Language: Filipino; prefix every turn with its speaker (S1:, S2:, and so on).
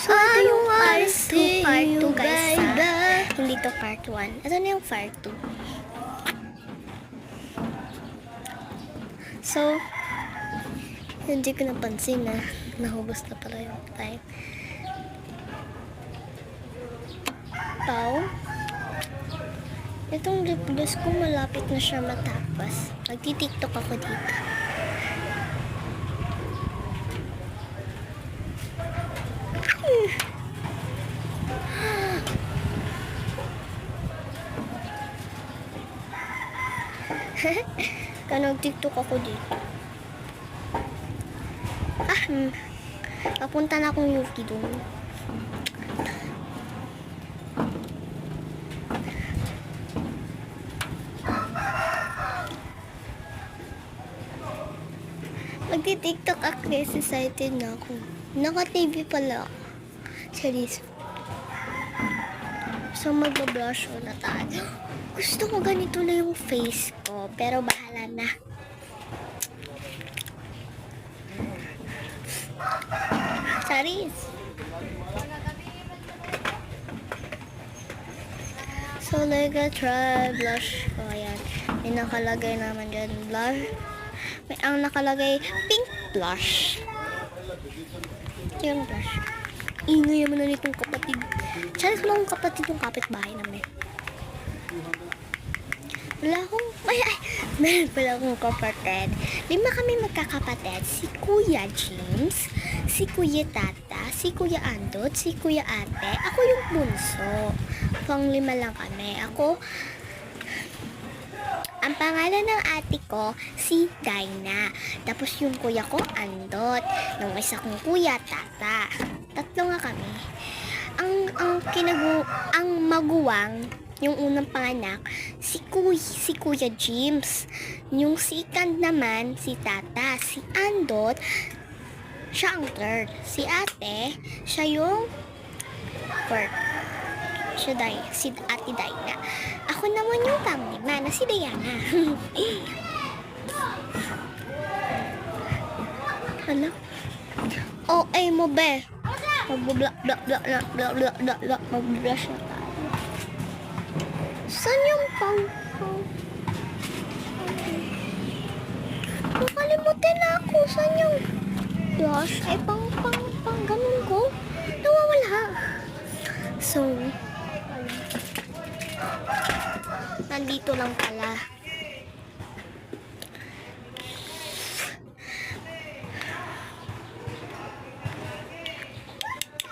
S1: So, ito yung part 2 guys ha. Hindi to part 1. Ito na yung part 2. So, hindi ko napansin na nahubos na pala yung time. Pau, itong lip gloss ko malapit na siya matapos. Magti-tiktok ako dito. Kaya nag-tiktok ako dito. Papunta na akong Yuki doon. Magti-tiktok ako kasi excited na ako. Naka-TV pala ako. Serious. So, mag-blush na tayo. Gusto ko ganito na yung face ko. Pero bahala na. Charis. So, like try blush ko. Ayan. May nakalagay naman dyan blush. May ang nakalagay pink blush. Ito yung blush. Ingay naman na nitong kapatid. Charis mo ang kapatid yung kapitbahay namin. Wala akong, meron pala akong kapatid. 5 kami magkakapatid. Si Kuya James, si Kuya Tata, si Kuya Andot, si Kuya Ate. Ako yung bunso. Pang 5 lang kami. Ang pangalan ng ate ko, si Dinah. Tapos yung kuya ko, Andot. Yung isa kong kuya, Tata. 3 nga kami. Ang maguwang, yung unang panganak, si Kuya James. Yung second naman, si Tata. Si Andot, siya ang third. Si ate, siya yung fourth. Si Ate Diana. Ako naman yung pang-5 na si Diana. Ano? Oh, ay mo be. Mag-blush na tayo. Saan yung pang? Nakalimutin na ako. Saan yung blush? Ay, pang ganun ko. Nawawala. So, nandito lang pala.